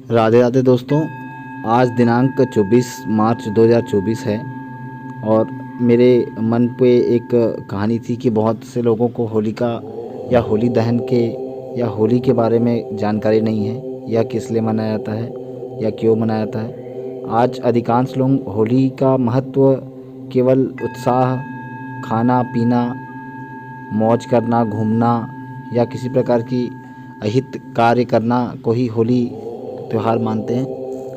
राधे राधे दोस्तों। आज दिनांक 24 मार्च 2024 है और मेरे मन पे एक कहानी थी कि बहुत से लोगों को होलिका या होली दहन के या होली के बारे में जानकारी नहीं है, या किस लिए मनाया जाता है या क्यों मनाया जाता है। आज अधिकांश लोग होली का महत्व केवल उत्साह, खाना पीना, मौज करना, घूमना या किसी प्रकार की अहित कार्य करना को ही होली त्यौहार मानते हैं।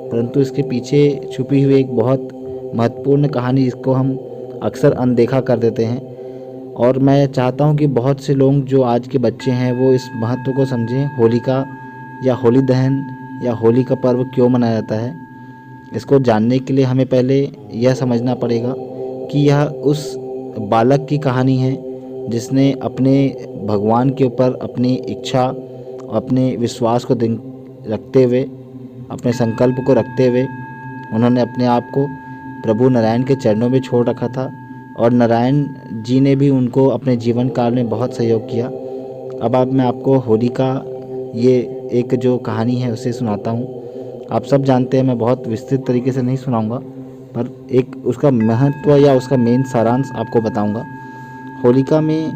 परंतु इसके पीछे छुपी हुई एक बहुत महत्वपूर्ण कहानी, जिसको हम अक्सर अनदेखा कर देते हैं। और मैं चाहता हूं कि बहुत से लोग जो आज के बच्चे हैं वो इस महत्व को समझें। होलिका या होली दहन या होली का पर्व क्यों मनाया जाता है, इसको जानने के लिए हमें पहले यह समझना पड़ेगा कि यह उस बालक की कहानी है जिसने अपने भगवान के ऊपर अपनी इच्छा, अपने विश्वास को रखते हुए, अपने संकल्प को रखते हुए उन्होंने अपने आप को प्रभु नारायण के चरणों में छोड़ रखा था। और नारायण जी ने भी उनको अपने जीवन काल में बहुत सहयोग किया। अब मैं आपको होली का ये एक जो कहानी है उसे सुनाता हूँ। आप सब जानते हैं, मैं बहुत विस्तृत तरीके से नहीं सुनाऊंगा, पर एक उसका महत्व या उसका मेन सारांश आपको बताऊंगा। होलिका में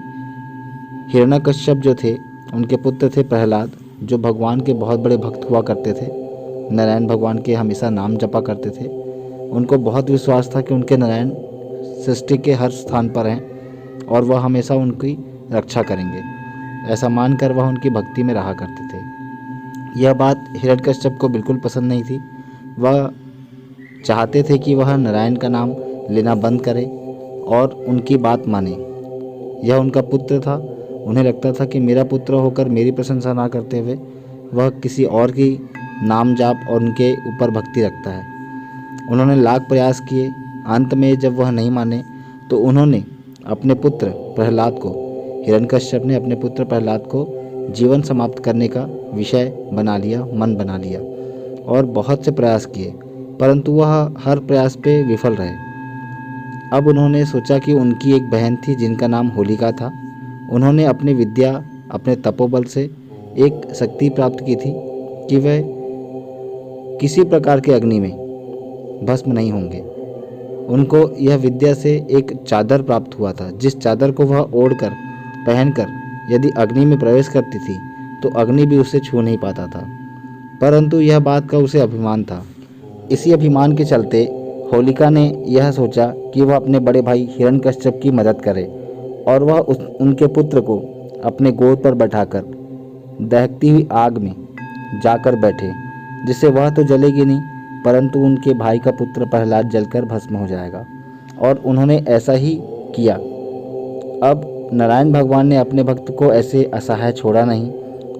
हिरण्यकश्यप जो थे, उनके पुत्र थे प्रहलाद, जो भगवान के बहुत बड़े भक्त हुआ करते थे। नारायण भगवान के हमेशा नाम जपा करते थे। उनको बहुत विश्वास था कि उनके नारायण सृष्टि के हर स्थान पर हैं और वह हमेशा उनकी रक्षा करेंगे। ऐसा मानकर वह उनकी भक्ति में रहा करते थे। यह बात हिरण्यकश्यप को बिल्कुल पसंद नहीं थी। वह चाहते थे कि वह नारायण का नाम लेना बंद करे और उनकी बात माने। यह उनका पुत्र था। उन्हें लगता था कि मेरा पुत्र होकर मेरी प्रशंसा ना करते हुए वह किसी और की नाम जाप और उनके ऊपर भक्ति रखता है। उन्होंने लाख प्रयास किए। अंत में जब वह नहीं माने तो उन्होंने अपने पुत्र प्रहलाद को, हिरण्यकश्यप ने अपने पुत्र प्रहलाद को जीवन समाप्त करने का विषय बना लिया, मन बना लिया और बहुत से प्रयास किए, परंतु वह हर प्रयास पे विफल रहे। अब उन्होंने सोचा कि उनकी एक बहन थी जिनका नाम होलिका था। उन्होंने अपनी विद्या, अपने तपोबल से एक शक्ति प्राप्त की थी कि वह किसी प्रकार के अग्नि में भस्म नहीं होंगे। उनको यह विद्या से एक चादर प्राप्त हुआ था, जिस चादर को वह ओढ़कर, पहनकर यदि अग्नि में प्रवेश करती थी तो अग्नि भी उसे छू नहीं पाता था। परंतु यह बात का उसे अभिमान था। इसी अभिमान के चलते होलिका ने यह सोचा कि वह अपने बड़े भाई हिरण्यकश्यप की मदद करे और वह उनके पुत्र को अपने गोद पर बैठाकर दहकती हुई आग में जाकर बैठे, जिससे वह तो जलेगी नहीं परंतु उनके भाई का पुत्र प्रहलाद जलकर भस्म हो जाएगा। और उन्होंने ऐसा ही किया। अब नारायण भगवान ने अपने भक्त को ऐसे असहाय छोड़ा नहीं।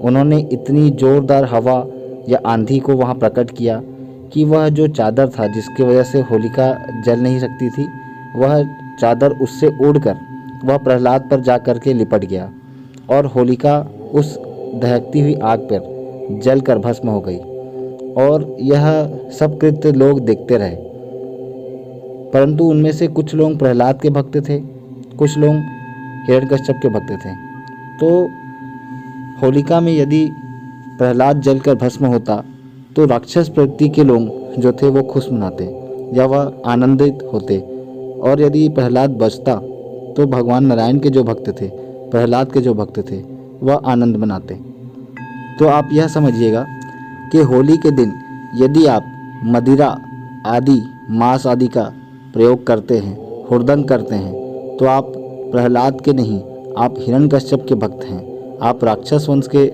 उन्होंने इतनी जोरदार हवा या आंधी को वहाँ प्रकट किया कि वह जो चादर था जिसकी वजह से होलिका जल नहीं सकती थी, वह चादर उससे उड़कर वह प्रहलाद पर जा कर के लिपट गया और होलिका उस दहकती हुई आग पर जलकर भस्म हो गई। और यह सब कृत्य लोग देखते रहे, परंतु उनमें से कुछ लोग प्रहलाद के भक्त थे, कुछ लोग हिरण्यकश्यप के भक्त थे। तो होलिका में यदि प्रहलाद जलकर भस्म होता तो राक्षस प्रवृत्ति के लोग जो थे वो खुश मनाते या वह आनंदित होते, और यदि प्रहलाद बचता तो भगवान नारायण के जो भक्त थे, प्रहलाद के जो भक्त थे, वह आनंद मनाते। तो आप यह समझिएगा कि होली के दिन यदि आप मदिरा आदि, मांस आदि का प्रयोग करते हैं, हुड़दंग करते हैं, तो आप प्रहलाद के नहीं, आप हिरण्यकश्यप के भक्त हैं, आप राक्षस वंश के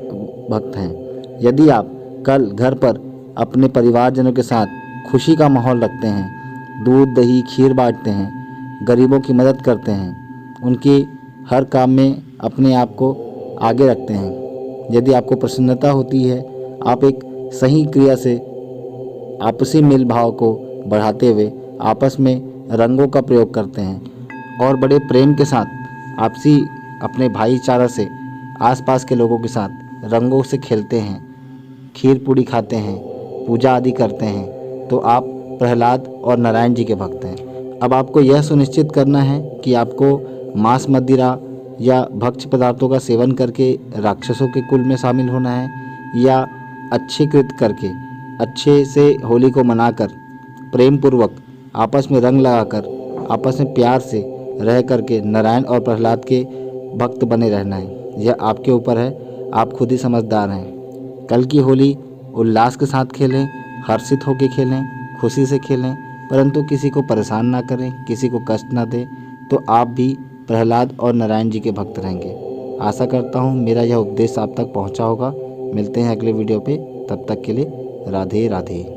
भक्त हैं। यदि आप कल घर पर अपने परिवारजनों के साथ खुशी का माहौल रखते हैं, दूध दही खीर बांटते हैं, गरीबों की मदद करते हैं, उनकी हर काम में अपने आप को आगे रखते हैं, यदि आपको प्रसन्नता होती है, आप एक सही क्रिया से आपसी मेल भाव को बढ़ाते हुए आपस में रंगों का प्रयोग करते हैं और बड़े प्रेम के साथ आपसी अपने भाईचारा से आसपास के लोगों के साथ रंगों से खेलते हैं, खीर पूड़ी खाते हैं, पूजा आदि करते हैं, तो आप प्रहलाद और नारायण जी के भक्त हैं। अब आपको यह सुनिश्चित करना है कि आपको मांस मदिरा या भक्ष्य पदार्थों का सेवन करके राक्षसों के कुल में शामिल होना है, या अच्छे कृत्य करके अच्छे से होली को मनाकर, प्रेम पूर्वक आपस में रंग लगाकर, आपस में प्यार से रह करके नारायण और प्रहलाद के भक्त बने रहना है। यह आपके ऊपर है, आप खुद ही समझदार हैं। कल की होली उल्लास के साथ खेलें, हर्षित होकर खेलें, खुशी से खेलें, परंतु किसी को परेशान ना करें, किसी को कष्ट ना दें, तो आप भी प्रहलाद और नारायण जी के भक्त रहेंगे। आशा करता हूँ मेरा यह उपदेश आप तक पहुँचा होगा। मिलते हैं अगले वीडियो पे, तब तक के लिए राधे राधे।